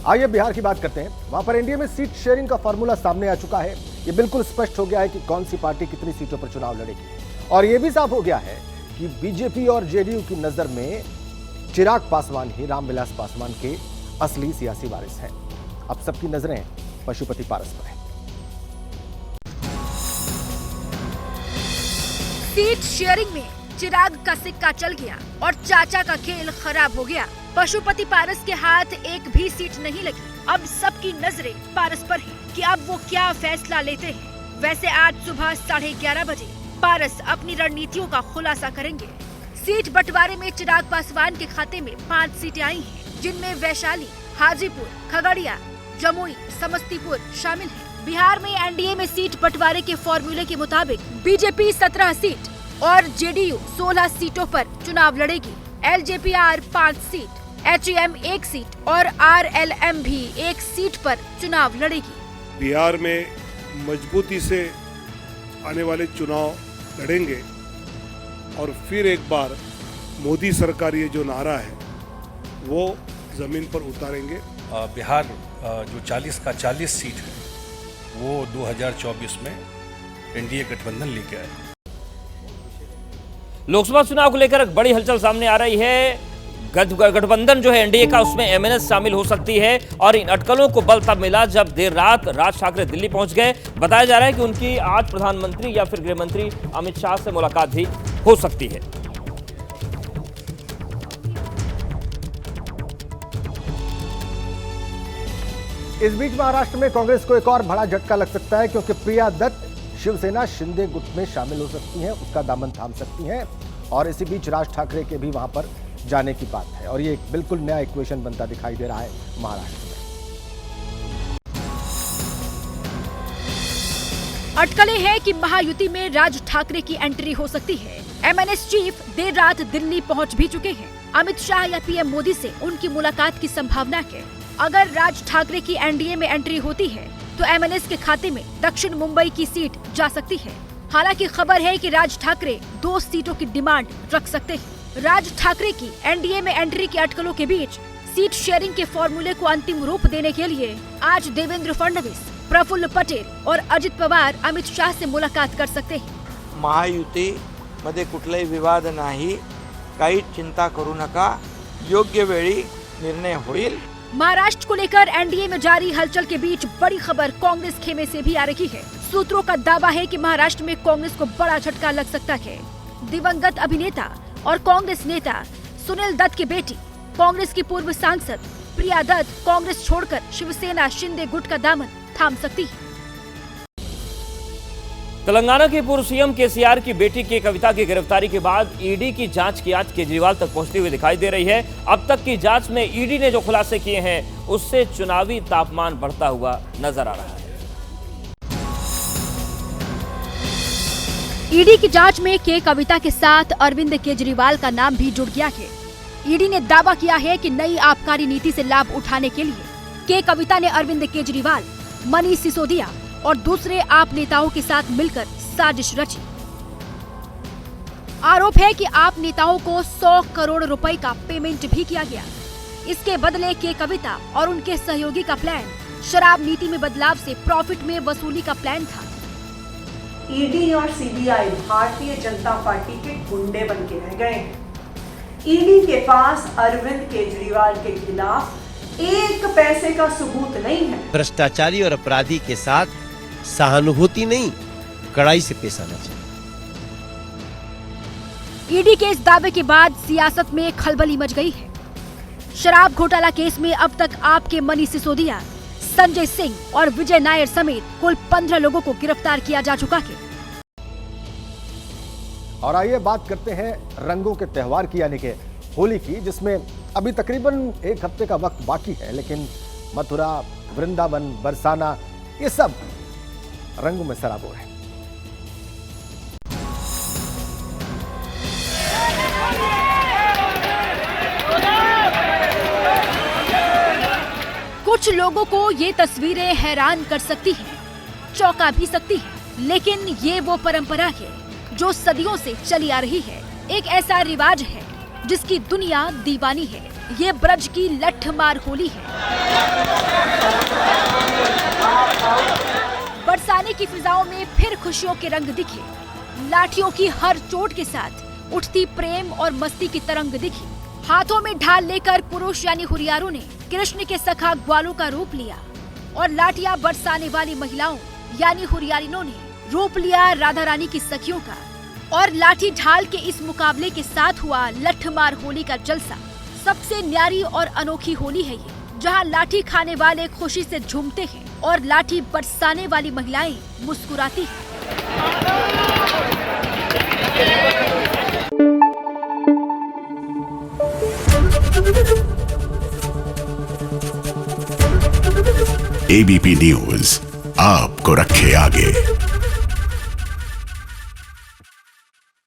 आइए बिहार की बात करते हैं। वहां पर एनडीए में सीट शेयरिंग का फॉर्मूला सामने आ चुका है। ये बिल्कुल स्पष्ट हो गया है कि कौन सी पार्टी कितनी सीटों पर चुनाव लड़ेगी और यह भी साफ हो गया है कि बीजेपी और जेडीयू की नजर में चिराग पासवान ही रामविलास पासवान के असली सियासी वारिस हैं। अब सबकी नजरें पशुपति पारस पर है। सीट शेयरिंग में चिराग का सिक्का चल गया और चाचा का खेल खराब हो गया। पशुपति पारस के हाथ एक भी सीट नहीं लगी। अब सबकी नजरें पारस पर हैं कि अब वो क्या फैसला लेते हैं। वैसे आज सुबह 11:30 बजे पारस अपनी रणनीतियों का खुलासा करेंगे। सीट बंटवारे में चिराग पासवान के खाते में 5 सीटें आई हैं, जिनमें वैशाली, हाजीपुर, खगड़िया, जमुई, समस्तीपुर शामिल है। बिहार में एनडीए में सीट बंटवारे के फॉर्मूले के मुताबिक बीजेपी 17 सीट और जेडीयू 16 सीटों पर चुनाव लड़ेगी। एलजेपीआर 5 सीट, एचएम 1 सीट और आरएलएम भी 1 सीट पर चुनाव लड़ेगी। बिहार में मजबूती से आने वाले चुनाव लड़ेंगे और फिर एक बार मोदी सरकार ये जो नारा है वो जमीन पर उतारेंगे। बिहार जो 40 का 40 सीट है वो 2024 में एनडीए गठबंधन लेके आए। लोकसभा चुनाव को लेकर एक बड़ी हलचल सामने आ रही है। गठबंधन जो है एनडीए का, उसमें एमएनएस शामिल हो सकती है और इन अटकलों को बल तब मिला जब देर रात राज ठाकरे दिल्ली पहुंच गए। बताया जा रहा है कि उनकी आज प्रधानमंत्री या फिर गृह मंत्री अमित शाह से मुलाकात भी हो सकती है। इस बीच महाराष्ट्र में कांग्रेस को एक और बड़ा झटका लग सकता है, क्योंकि प्रिया दत्त शिवसेना शिंदे गुट में शामिल हो सकती हैं, उसका दामन थाम सकती हैं और इसी बीच राज ठाकरे के भी वहां पर जाने की बात है और ये एक बिल्कुल नया इक्वेशन बनता दिखाई दे रहा है महाराष्ट्र में। अटकलें हैं कि महायुति में राज ठाकरे की एंट्री हो सकती है। एमएनएस चीफ देर रात दिल्ली पहुंच भी चुके हैं। अमित शाह या पीएम मोदी से उनकी मुलाकात की संभावना है। अगर राज ठाकरे की एनडीए में एंट्री होती है तो एमएनएस के खाते में दक्षिण मुंबई की सीट जा सकती है। हालांकि खबर है कि राज ठाकरे 2 सीटों की डिमांड रख सकते हैं। राज ठाकरे की एनडीए में एंट्री के अटकलों के बीच सीट शेयरिंग के फॉर्मूले को अंतिम रूप देने के लिए आज देवेंद्र फडणवीस, प्रफुल्ल पटेल और अजित पवार अमित शाह से मुलाकात कर सकते हैं। महायुती मध्ये कुठलाही विवाद नाही, काही चिंता करू नका, योग्य वेळी निर्णय होईल। महाराष्ट्र को लेकर एनडीए में जारी हलचल के बीच बड़ी खबर कांग्रेस खेमे से भी आ रही है। सूत्रों का दावा है कि महाराष्ट्र में कांग्रेस को बड़ा झटका लग सकता है। दिवंगत अभिनेता और कांग्रेस नेता सुनील दत्त की बेटी, कांग्रेस की पूर्व सांसद प्रिया दत्त कांग्रेस छोड़कर शिवसेना शिंदे गुट का दामन थाम सकती है। तेलंगाना के पूर्व सीएम केसीआर की बेटी के कविता की गिरफ्तारी के बाद ईडी की जांच की आज केजरीवाल तक पहुंचती हुई दिखाई दे रही है। अब तक की जांच में ईडी ने जो खुलासे किए हैं उससे चुनावी तापमान बढ़ता हुआ नजर आ रहा है। ईडी की जांच में के कविता के साथ अरविंद केजरीवाल का नाम भी जुड़ गया है। ईडी ने दावा किया है कि नई आबकारी नीति से लाभ उठाने के लिए के कविता ने अरविंद केजरीवाल, मनीष सिसोदिया और दूसरे आप नेताओं के साथ मिलकर साजिश रची। आरोप है कि आप नेताओं को 100 करोड़ रुपए का पेमेंट भी किया गया। इसके बदले के कविता और उनके सहयोगी का प्लान शराब नीति में बदलाव से प्रॉफिट में वसूली का प्लान था। ईडी और सीबीआई भारतीय जनता पार्टी के गुंडे बन के रह गए। ईडी के पास अरविंद केजरीवाल के खिलाफ 1 पैसे का सबूत नहीं है। भ्रष्टाचारी और अपराधी के साथ सहानुभूति नहीं, कड़ाई से पेश आना चाहिए। ईडी के इस दावे के बाद सियासत में खलबली मच गई है। शराब घोटाला केस में अब तक आपके मनीष सिसोदिया, संजय सिंह और विजय नायर समेत कुल 15 लोगों को गिरफ्तार किया जा चुका है। और आइए बात करते हैं रंगों के त्योहार की, यानी कि होली की, जिसमें अभी तकरीबन 1 हफ्ते का वक्त बाकी है, लेकिन मथुरा, वृंदावन, बरसाना ये सब रंगों में सराबोर है। कुछ लोगों को ये तस्वीरें हैरान कर सकती हैं, चौंका भी सकती हैं, लेकिन ये वो परंपरा है जो सदियों से चली आ रही है। एक ऐसा रिवाज है जिसकी दुनिया दीवानी है। ये ब्रज की लठमार होली है। बरसाने की फिजाओं में फिर खुशियों के रंग दिखे। लाठियों की हर चोट के साथ उठती प्रेम और मस्ती की तरंग दिखी। हाथों में ढाल लेकर पुरुष यानी हुरियारों ने कृष्ण के सखा ग्वालों का रूप लिया और लाठियां बरसाने वाली महिलाओं यानी हुरियारिनों ने रूप लिया राधा रानी की सखियों का। और लाठी ढाल के इस मुकाबले के साथ हुआ लठमार होली का जलसा। सबसे न्यारी और अनोखी होली है ये, जहां लाठी खाने वाले खुशी से झूमते हैं और लाठी बरसाने वाली महिलाएं मुस्कुराती हैं। एबीपी न्यूज आपको रखे आगे।